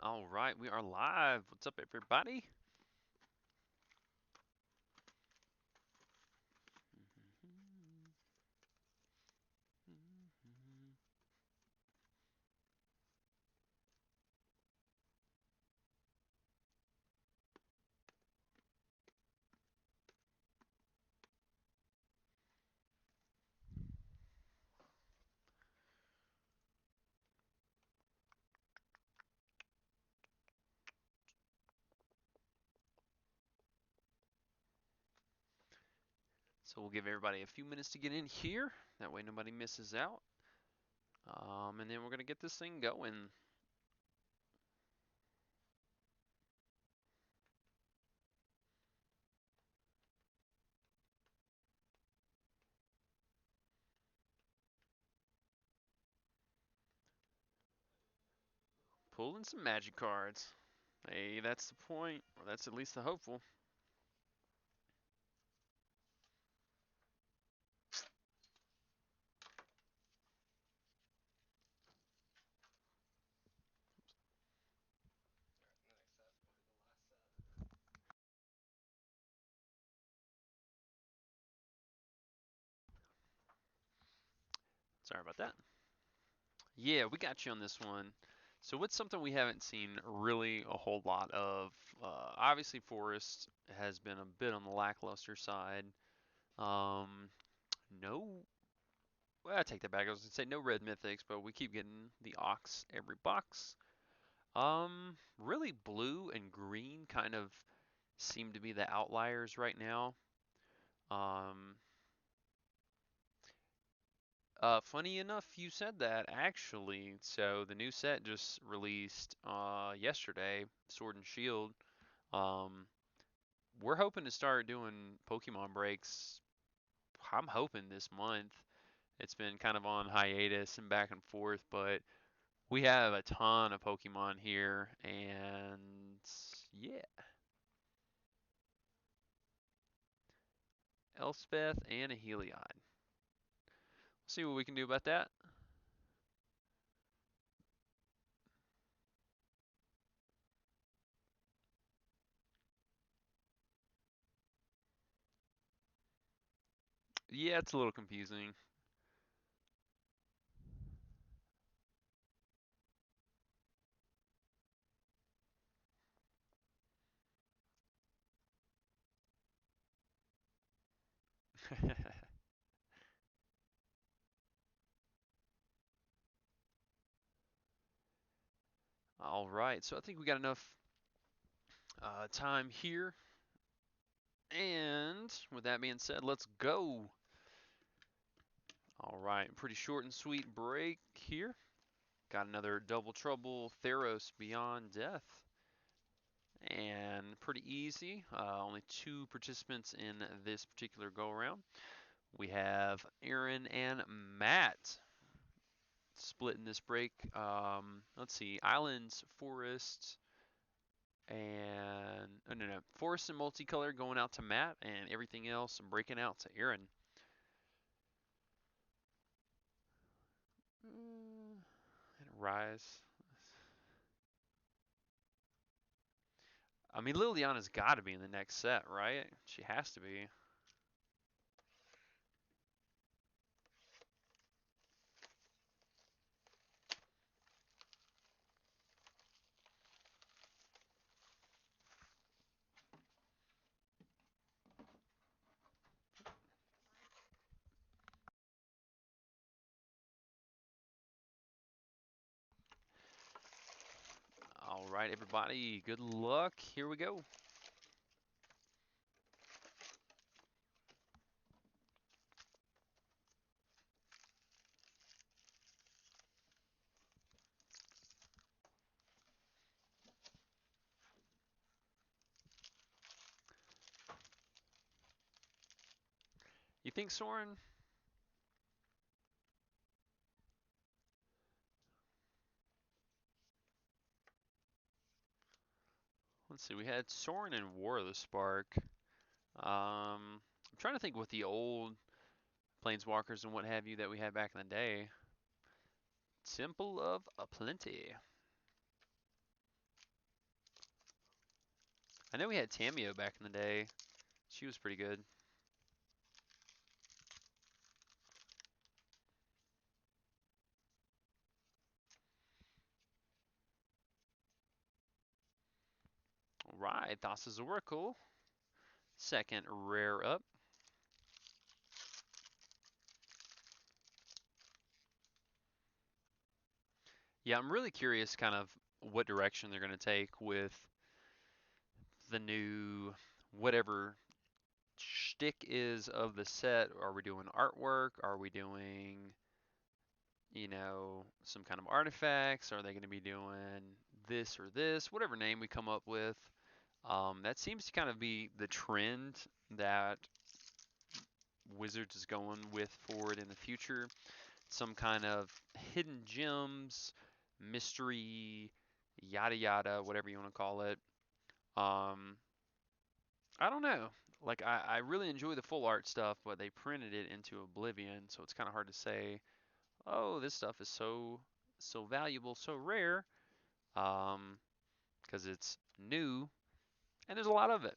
All right, we are live. What's up, everybody? So we'll give everybody a few minutes to get in here. That way nobody misses out. And then we're going to get this thing going. Pulling some magic cards. Hey, that's the point. Or that's at least the hopeful. Sorry about that. Yeah, we got you on this one. So what's something we haven't seen really a whole lot of? Obviously, Forest has been a bit on the lackluster side. Um, no Well, I take that back. I was gonna say no red mythics, but we keep getting the ox every box. Really blue and green kind of seem to be the outliers right now. Um, Funny enough, you said that actually. So the new set just released yesterday, Sword and Shield. Um, we're hoping to start doing Pokemon breaks. I'm hoping this month. It's been kind of on hiatus and back and forth, but we have a ton of Pokemon here, and yeah, Elspeth and a Heliod. See what we can do about that. Yeah, it's a little confusing. All right, so I think we got enough time here. And with that being said, let's go. All right, pretty short and sweet break here. Got another Double Trouble Theros Beyond Death. And pretty easy. Only two participants in this particular go around. We have Aaron and Matt split in this break. Let's see, Islands, Forest, and oh, no, Forest and Multicolor going out to Matt, and everything else breaking out to Aaron. And Rise. I mean, Liliana's got to be in the next set, right? She has to be. All right, everybody, good luck. Here we go. think Soren? Let's see. We had Soren and War of the Spark. I'm trying to think with the old planeswalkers and what have you that we had back in the day. Temple of a Plenty. I know we had Tamio back in the day. She was pretty good. All right, Thassa's Oracle. Second rare up. Yeah, I'm really curious kind of what direction they're going to take with the new whatever shtick is of the set. Are we doing artwork? Are we doing, some kind of artifacts? Are they going to be doing this or this? Whatever name we come up with. That seems to kind of be the trend that Wizards is going with forward in the future. Some kind of hidden gems, mystery, yada yada, whatever you want to call it. Um, I don't know. Like I really enjoy the full art stuff, but they printed it into Oblivion, so it's kind of hard to say, oh, this stuff is so valuable, so rare, um, because it's new and there's a lot of it.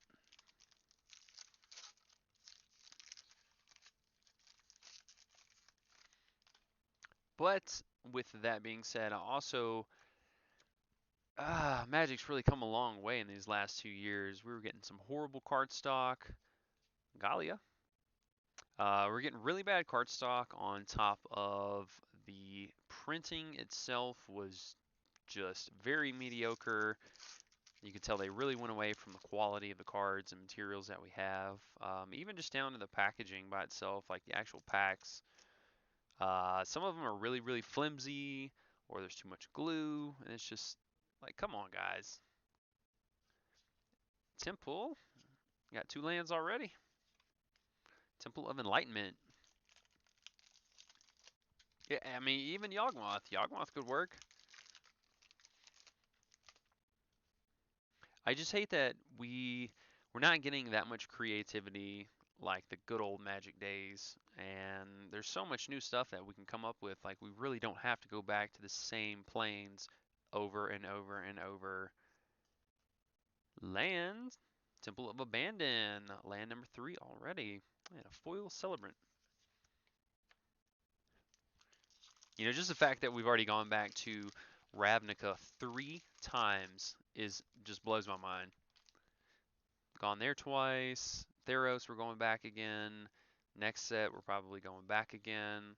But with that being said, I also Magic's really come a long way in these last 2 years. We were getting some horrible card stock. Galia. We're getting really bad card stock on top of the printing itself was just very mediocre. You can tell they really went away from the quality of the cards and materials that we have. Even just down to the packaging by itself, like the actual packs. Some of them are really, really flimsy, or there's too much glue, and it's just like, come on, guys. Temple, got 2 lands already. Temple of Enlightenment. Yeah, I mean, even Yawgmoth. Yawgmoth could work. I just hate that we're not getting that much creativity like the good old Magic days, and there's so much new stuff that we can come up with. Like we really don't have to go back to the same planes over and over and over. Land, Temple of Abandon, land number 3 already, and a foil celebrant. Just the fact that we've already gone back to Ravnica 3 times is just blows my mind. Gone there twice. Theros, we're going back again. Next set, we're probably going back again.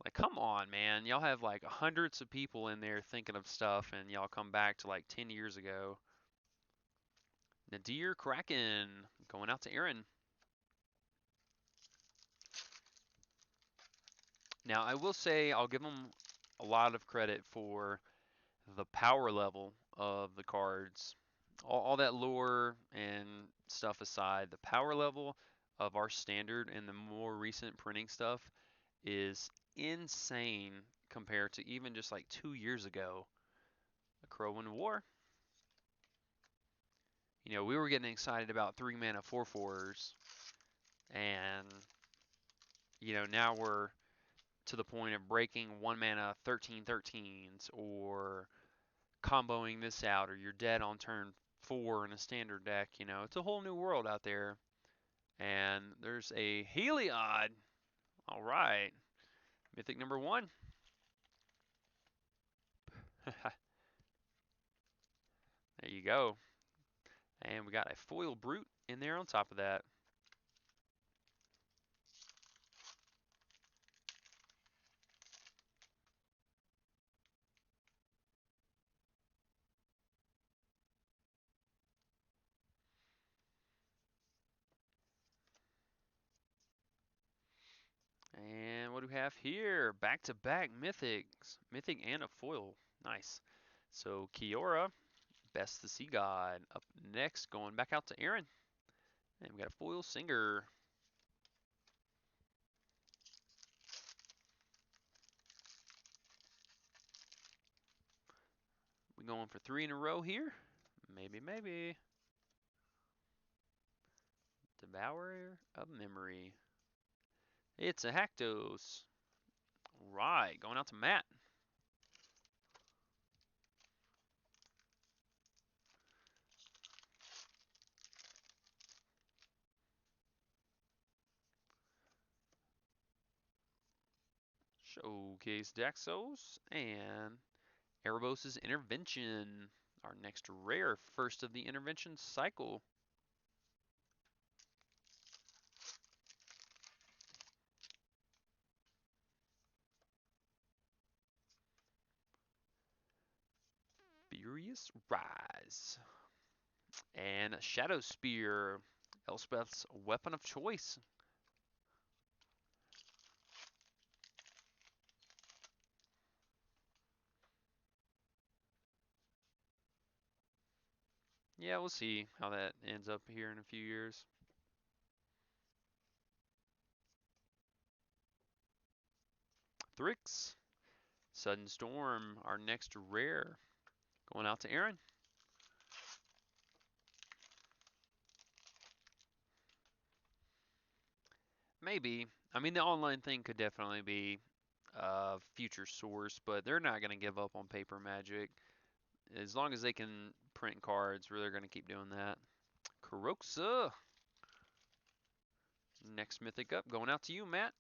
Like, come on, man. Y'all have like hundreds of people in there thinking of stuff, and y'all come back to like 10 years ago. Nadir Kraken, going out to Aaron. Now, I will say I'll give him a lot of credit for the power level of the cards. All that lore and stuff aside, the power level of our standard and the more recent printing stuff is insane compared to even just like 2 years ago. A Crow in War. We were getting excited about 3 mana 4/4s, and now we're to the point of breaking 1 mana 13/13s or comboing this out, or you're dead on turn 4 in a standard deck. It's a whole new world out there. And there's a Heliod. All right. Mythic number 1. There you go. And we got a foil brute in there on top of that. And what do we have here? Back-to-back mythics. Mythic and a foil. Nice. So Kiora, Best the Sea God. Up next, going back out to Aaron. And we got a foil Singer. We going for 3 in a row here? Maybe, maybe. Devourer of Memory. It's a Haktos. Right, going out to Matt. Showcase Daxos and Erebos' Intervention. Our next rare, first of the Intervention cycle. Furious Rise. And Shadow Spear, Elspeth's weapon of choice. Yeah, we'll see how that ends up here in a few years. Thrix, Sudden Storm, our next rare. Going out to Aaron. Maybe. I mean, the online thing could definitely be a future source, but they're not going to give up on paper magic. As long as they can print cards, they're going to keep doing that. Kuroxa. Next mythic up, going out to you, Matt.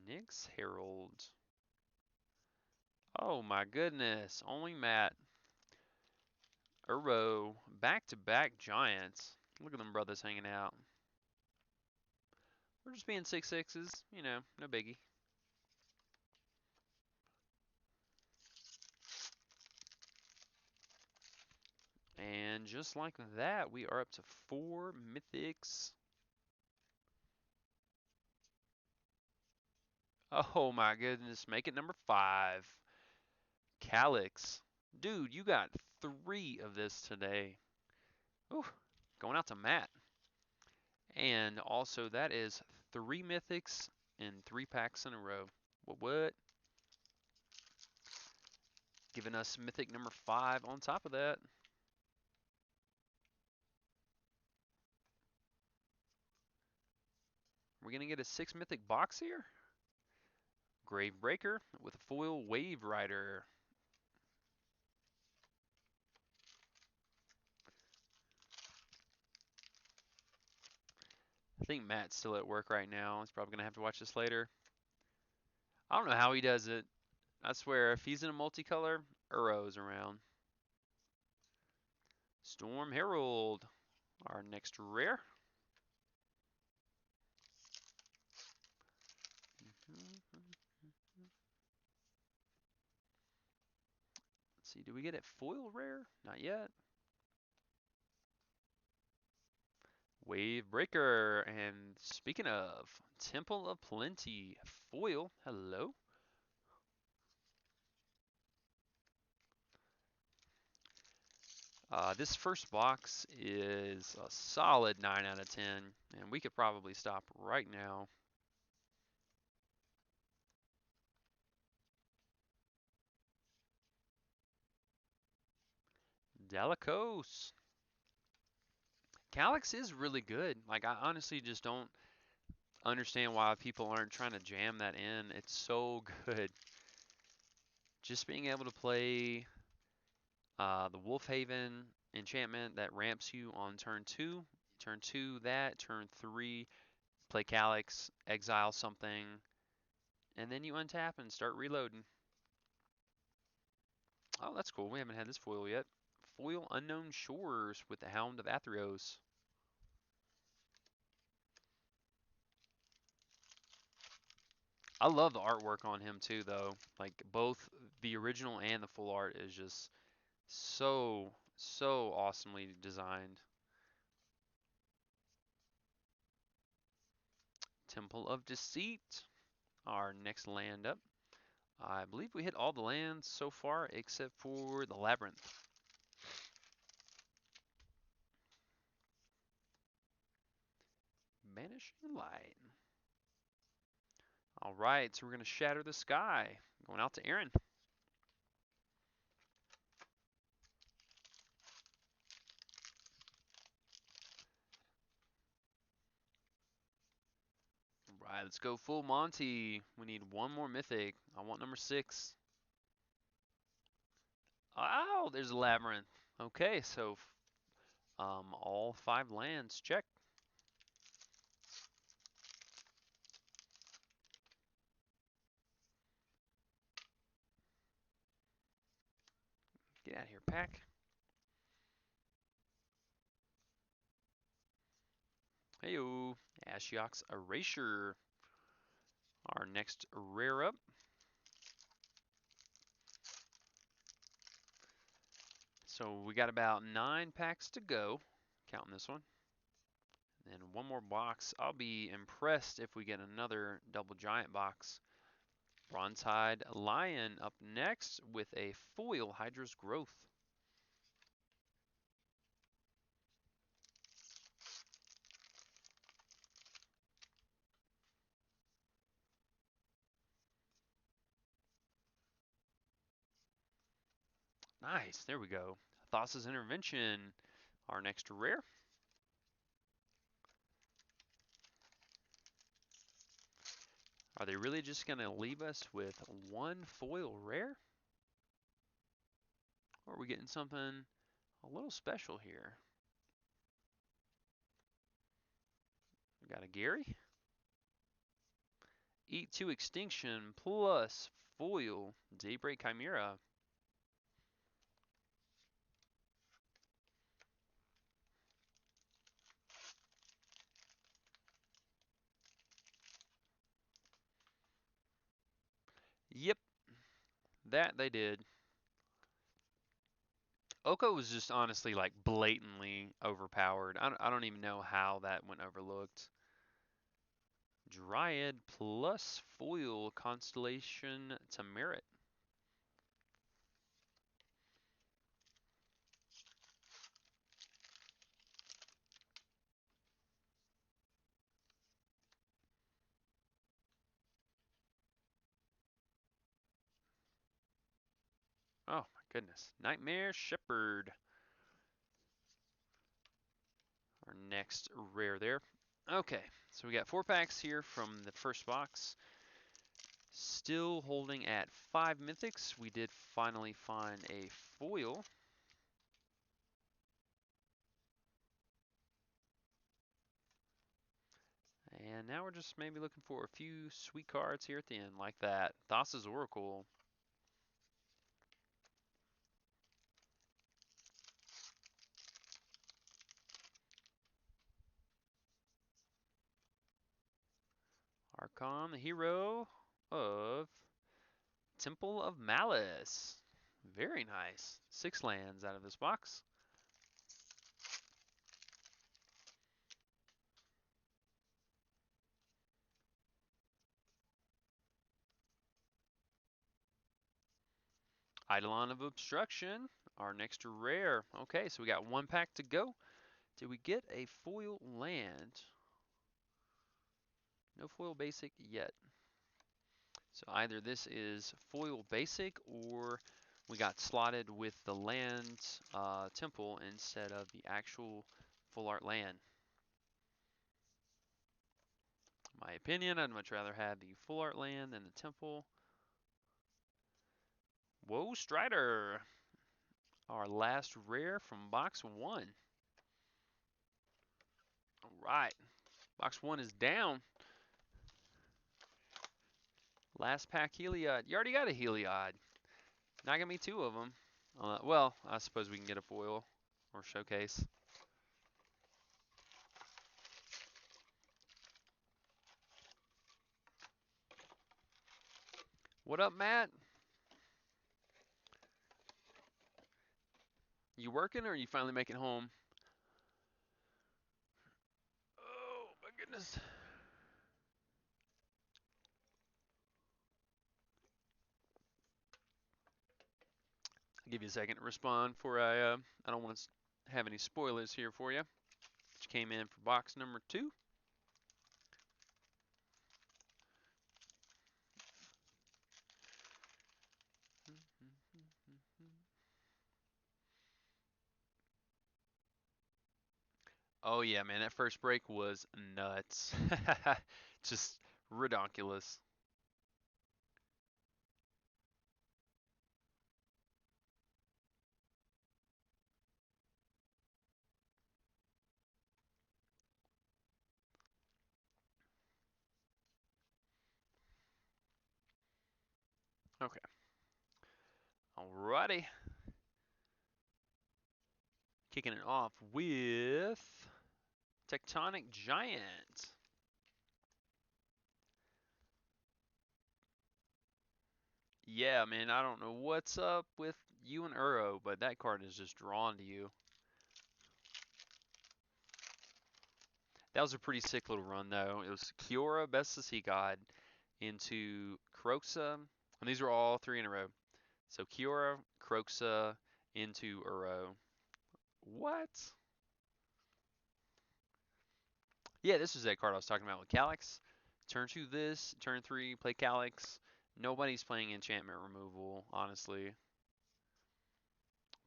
Nyx Herald. Oh my goodness, only Matt. Uro, back-to-back Giants. Look at them brothers hanging out. We're just being 6/6s, you know, no biggie. And just like that, we are up to 4 mythics. Oh my goodness, make it number 5. Calyx. Dude, you got 3 of this today. Ooh, going out to Matt. And also, that is 3 mythics in 3 packs in a row. What? Giving us mythic number 5 on top of that. We're going to get a 6 mythic box here. Gravebreaker with a foil Wave Rider. I think Matt's still at work right now. He's probably going to have to watch this later. I don't know how he does it. I swear, if he's in a multicolor, Uro's around. Storm Herald, our next rare. Let's see, do we get it foil rare? Not yet. Wave Breaker, and speaking of, Temple of Plenty, foil, hello. This first box is a solid 9 out of 10, and we could probably stop right now. Delicose. Calyx is really good. Like, I honestly just don't understand why people aren't trying to jam that in. It's so good. Just being able to play the Wolfhaven enchantment that ramps you on turn 2. Turn 2 that, turn 3 play Calyx, exile something, and then you untap and start reloading. Oh, that's cool. We haven't had this foil yet. Foil Unknown Shores with the Hound of Athreos. I love the artwork on him too, though. Like both the original and the full art is just so awesomely designed. Temple of Deceit, our next land up. I believe we hit all the lands so far except for the Labyrinth. Vanishing Light. All right, so we're going to Shatter the Sky. Going out to Aaron. All right, let's go full Monty. We need one more Mythic. I want number 6. Oh, there's a Labyrinth. Okay, so all 5 lands. Check. Get out of here, pack. Heyo, Ashiok's Erasure. Our next rare up. So we got about 9 packs to go. Counting this one. And one more box. I'll be impressed if we get another double giant box. Bronze-Hide Lion up next with a foil Hydra's Growth. Nice, there we go. Thassa's Intervention, our next rare. Are they really just going to leave us with one foil rare? Or are we getting something a little special here? We got a Gary. Eat 2 Extinction plus foil Daybreak Chimera. Yep, that they did. Oko was just honestly like blatantly overpowered. I don't even know how that went overlooked. Dryad plus foil Constellation to Merit. Oh my goodness. Nightmare Shepherd. Our next rare there. Okay, so we got 4 packs here from the first box. Still holding at 5 mythics. We did finally find a foil. And now we're just maybe looking for a few sweet cards here at the end, like that. Thassa's Oracle. Archon, the hero of Temple of Malice. Very nice. 6 lands out of this box. Eidolon of Obstruction, our next rare. Okay, so we got 1 pack to go. Did we get a foil land? No foil basic yet. So either this is foil basic or we got slotted with the land temple instead of the actual full art land. My opinion, I'd much rather have the full art land than the temple. Whoa, Strider! Our last rare from box 1. All right, box 1 is down. Last pack Heliod. You already got a Heliod. Not gonna be 2 of them. Well, I suppose we can get a foil or showcase. What up, Matt? You working or are you finally making home? Oh my goodness. I'll give you a second to respond before I don't want to have any spoilers here for you. Which came in for box number 2. Oh yeah, man, that first break was nuts. Just redonkulous. Okay. Alrighty. Kicking it off with Tectonic Giant. Yeah, man, I don't know what's up with you and Uro, but that card is just drawn to you. That was a pretty sick little run, though. It was Kiora, Best of Sea God, into Kroxa, and these are all three in a row. So Kiora, Kroxa, into Uro. What? Yeah, this is that card I was talking about with Calyx. Turn 2 this, turn 3 play Calyx. Nobody's playing enchantment removal, honestly.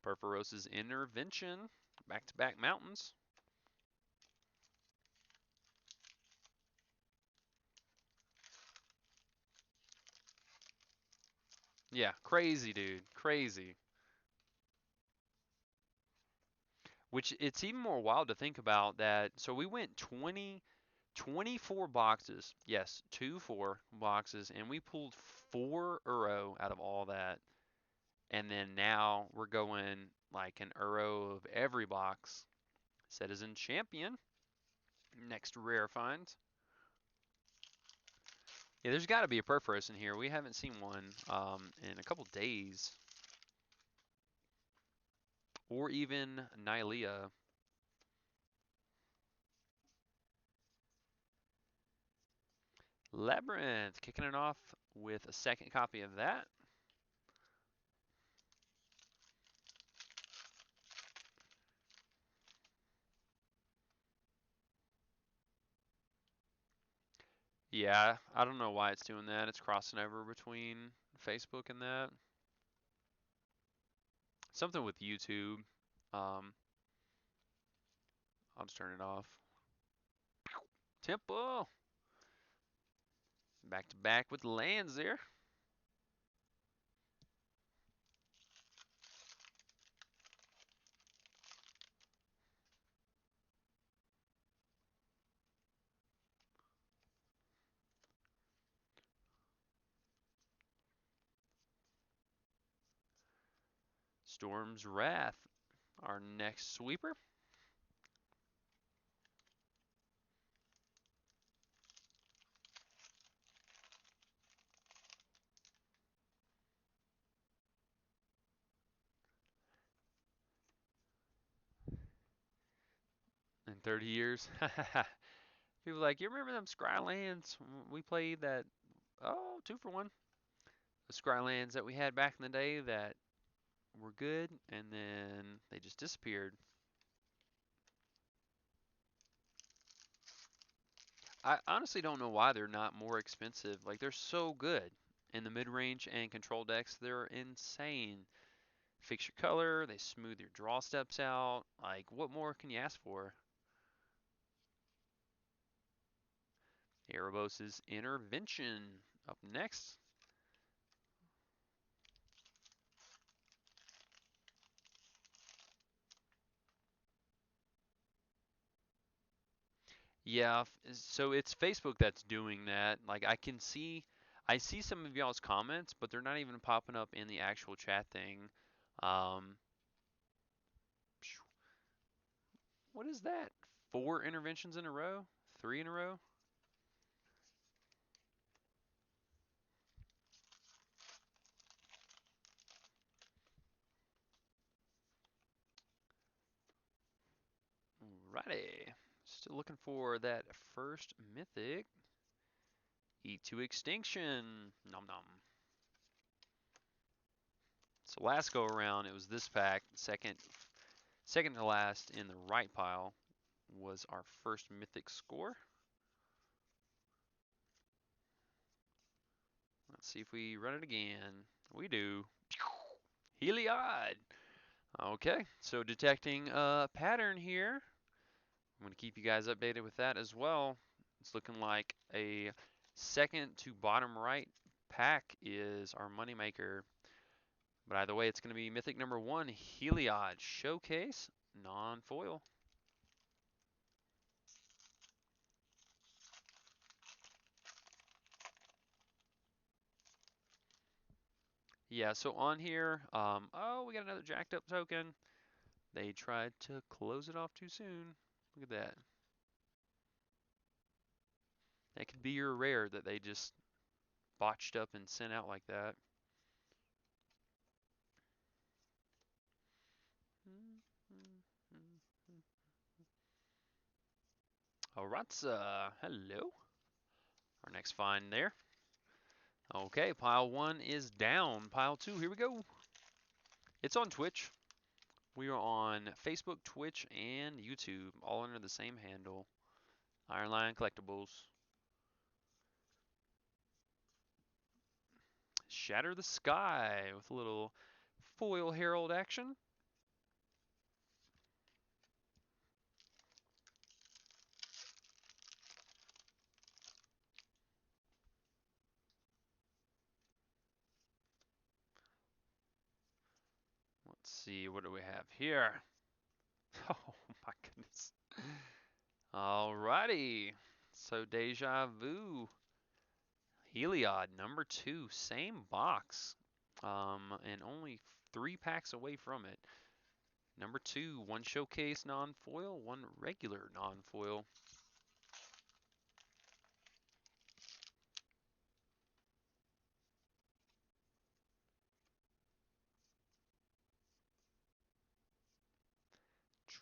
Purphoros' Intervention, back-to-back mountains. Yeah, crazy, dude. Crazy. Which it's even more wild to think about that. So we went 24 boxes. Yes, 4 boxes, and we pulled 4 Uro out of all that. And then now we're going like an Uro of every box. Citizen Champion. Next rare find. Yeah, there's got to be a Purphoros in here. We haven't seen one in a couple days. Or even Nylea. Labyrinth, kicking it off with a second copy of that. Yeah, I don't know why it's doing that. It's crossing over between Facebook and that. Something with YouTube. Um, I'll just turn it off. Temple. Back to back with lands there. Storm's Wrath, our next sweeper. In 30 years. People like, you remember them Scrylands? We played that, oh, 2 for 1. The Scrylands that we had back in the day that were good, and then they just disappeared. I honestly don't know why they're not more expensive. Like, they're so good in the mid-range and control decks. They're insane. Fix your color, they smooth your draw steps out. Like, what more can you ask for? Erebos' Intervention up next. Yeah, so it's Facebook that's doing that. Like I see some of y'all's comments, but they're not even popping up in the actual chat thing. Um, what is that? 4 interventions in a row? 3 in a row? Righty. Still looking for that first mythic. Eat to Extinction. Nom nom. So last go around, it was this pack. Second to last in the right pile was our first mythic score. Let's see if we run it again. We do. Heliod. Okay, so detecting a pattern here. I'm going to keep you guys updated with that as well. It's looking like a second to bottom right pack is our moneymaker. But either way, it's going to be Mythic number 1, Heliod Showcase, non-foil. Yeah, so on here, oh, we got another jacked up token. They tried to close it off too soon. Look at that. That could be your rare that they just botched up and sent out like that. Aratsa, hello. Our next find there. Okay, pile 1 is down. Pile 2, here we go. It's on Twitch. We are on Facebook, Twitch, and YouTube, all under the same handle. Iron Lion Collectibles. Shatter the Sky with a little foil herald action. Let's see, what do we have here? Oh my goodness. Alrighty. So Deja Vu. Heliod number 2, same box. And only 3 packs away from it. Number 2, 1 showcase non-foil, 1 regular non-foil.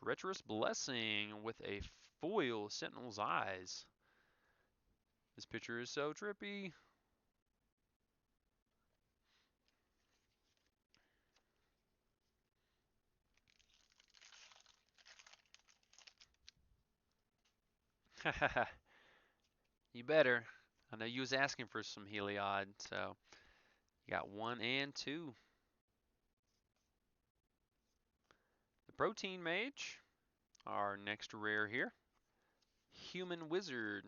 Treacherous Blessing with a foil Sentinel's Eyes. This picture is so trippy. You better. I know you was asking for some Heliod, so you got 1 and 2. The Protein Mage, our next rare here. Human Wizard.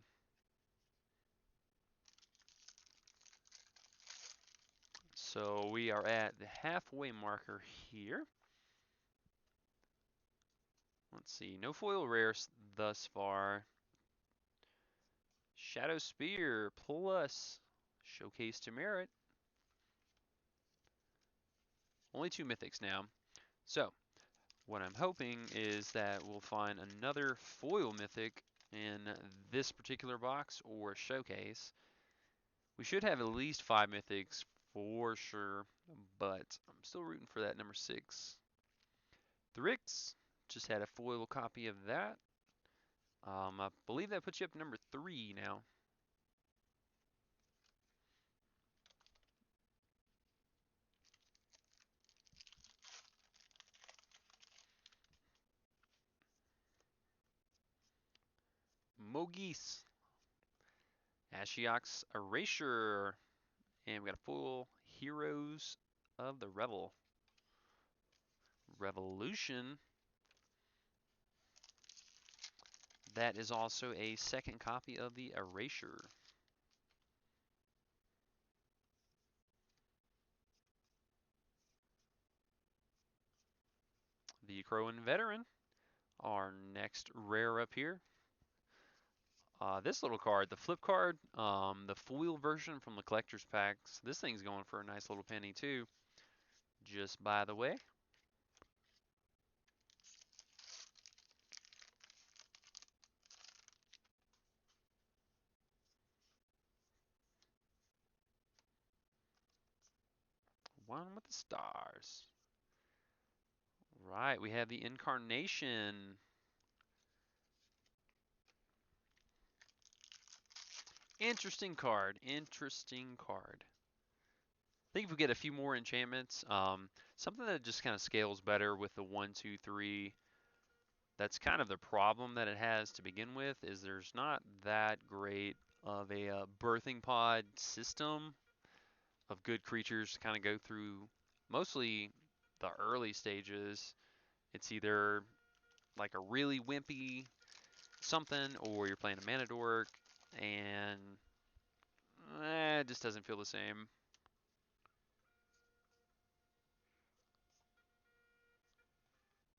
So we are at the halfway marker here. Let's see, no foil rares thus far. Shadow Spear plus Showcase to Merit. Only 2 mythics now. So what I'm hoping is that we'll find another foil mythic in this particular box or showcase. We should have at least 5 mythics for sure, but I'm still rooting for that number 6. Thrix, just had a foil copy of that. I believe that puts you up to number 3 now. Mogis, Ashiok's Erasure, and we got a full Heroes of the Revolution. That is also a second copy of the Erasure. The Crowan Veteran, our next rare up here. This little card, the flip card, the foil version from the collector's packs. This thing's going for a nice little penny too. Just by the way. One with the stars. Right, we have the Incarnation. Interesting card. Interesting card. I think if we get a few more enchantments, something that just kind of scales better with the 1, 2, 3. That's kind of the problem that it has to begin with, is there's not that great of a birthing pod system of good creatures to kind of go through. Mostly the early stages, it's either like a really wimpy something, or you're playing a mana dork, and it just doesn't feel the same.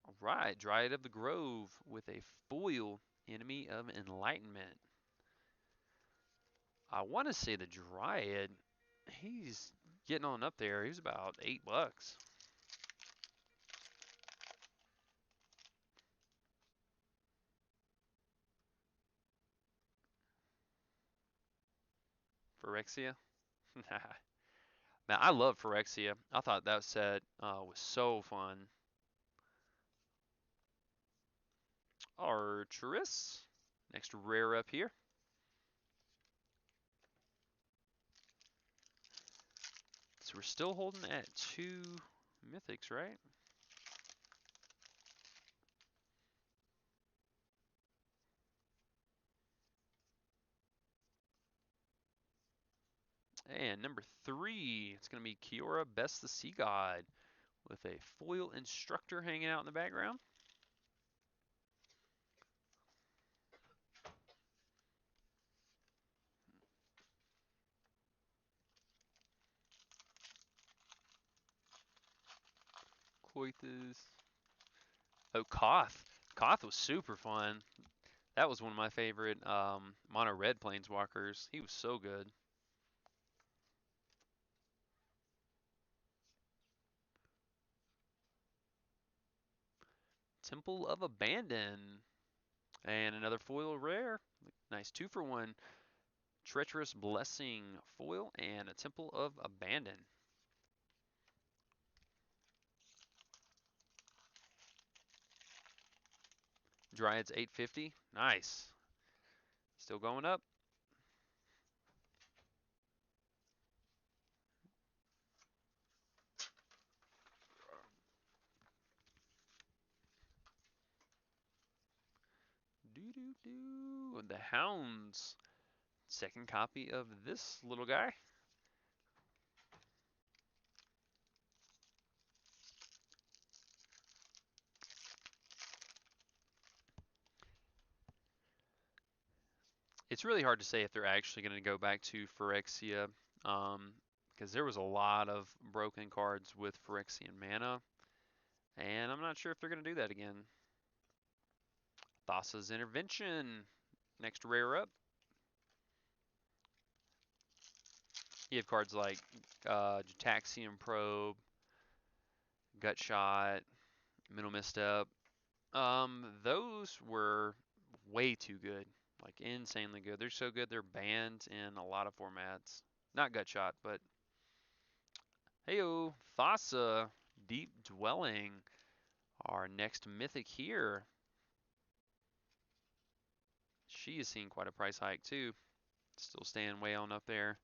All right, Dryad of the Grove with a foil, Enemy of Enlightenment. I want to say the Dryad, he's getting on up there. He was about $8. Phyrexia. Man, I love Phyrexia. I thought that set was so fun. Archerus. Next rare up here. So we're still holding at 2 mythics, right? And number 3, it's going to be Kiora Best the Sea God with a foil instructor hanging out in the background. Coithus. Oh, Koth. Koth was super fun. That was one of my favorite mono red planeswalkers. He was so good. Temple of Abandon. And another foil rare. Nice 2-for-1. Treacherous Blessing foil and a Temple of Abandon. Dryad's 850. Nice. Still going up. Doo-doo-doo. The Hounds. Second copy of this little guy. It's really hard to say if they're actually going to go back to Phyrexia, because there was a lot of broken cards with Phyrexian mana, and I'm not sure if they're going to do that again. Thassa's Intervention, next rare up. You have cards like Jataxian Probe, Gut Shot, Mental Misstep. Those were way too good, like insanely good. They're so good they're banned in a lot of formats. Not Gut Shot, but heyo, Thassa, Deep Dwelling, our next mythic here. She is seeing quite a price hike too. Still staying way on up there.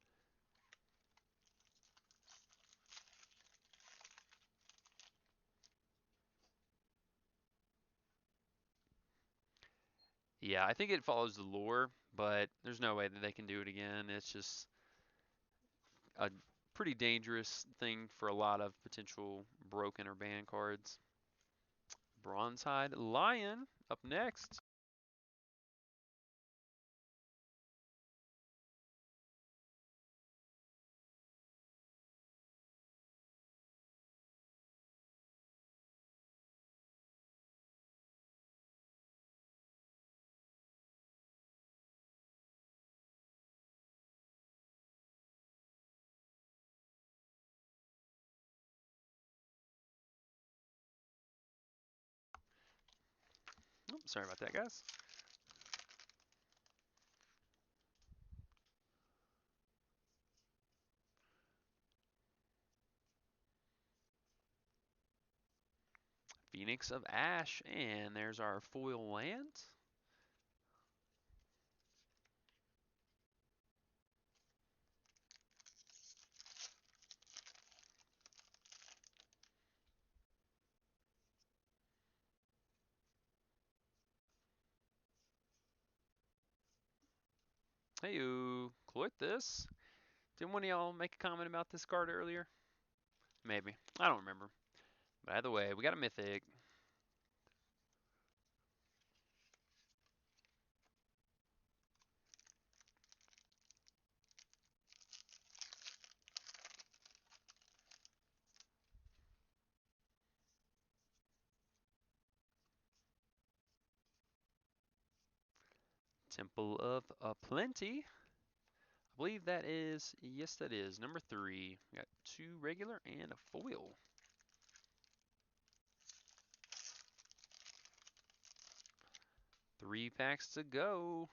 Yeah, I think it follows the lore, but there's no way that they can do it again. It's just a pretty dangerous thing for a lot of potential broken or banned cards. Bronzehide Lion up next. Oh, sorry about that, guys. Phoenix of Ash, and there's our foil land. Heyo, Cloythus. Didn't one of y'all make a comment about this card earlier? Maybe. I don't remember. But either way, we got a mythic. Temple of Plenty. I believe that is, yes, that is number 3. We got 2 regular and a foil. Three packs to go.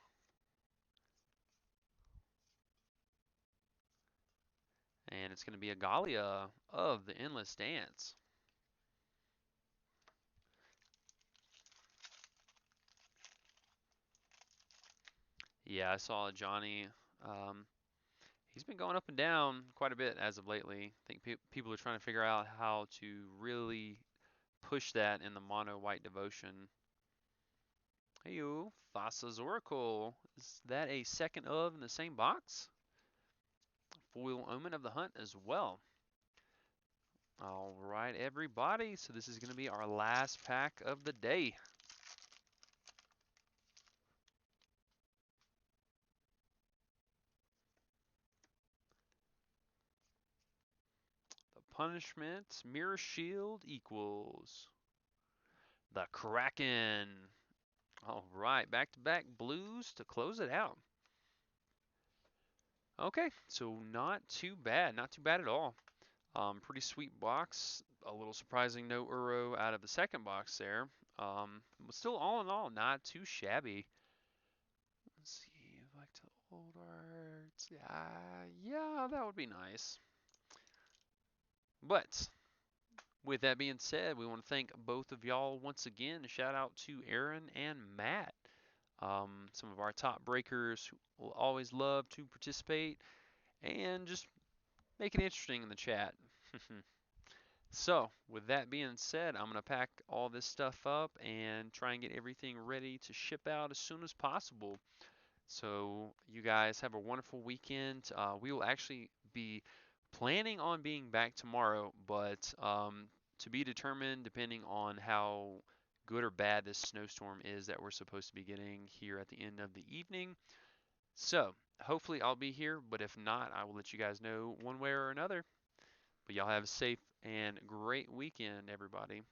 And it's going to be a Galia of the Endless Dance. Yeah, I saw Johnny. Um, he's been going up and down quite a bit as of lately. I think people are trying to figure out how to really push that in the mono white devotion. Heyo, Thassa's Oracle. Is that a second of in the same box? Foil Omen of the Hunt as well. All right, everybody. So this is going to be our last pack of the day. The punishment, Mirror Shield equals the Kraken. All right, back-to-back blues to close it out. Okay, so not too bad, not too bad at all. Pretty sweet box. A little surprising no Uro out of the second box there. But still, all in all, not too shabby. Let's see, back to old art. Yeah, that would be nice. But with that being said, we want to thank both of y'all once again. A shout out to Aaron and Matt, some of our top breakers who will always love to participate and just make it interesting in the chat. So, with that being said, I'm going to pack all this stuff up and try and get everything ready to ship out as soon as possible. So, you guys have a wonderful weekend. We will actually be planning on being back tomorrow, but to be determined depending on how good or bad this snowstorm is that we're supposed to be getting here at the end of the evening. So, hopefully, I'll be here, but if not, I will let you guys know one way or another. But y'all have a safe and great weekend, everybody.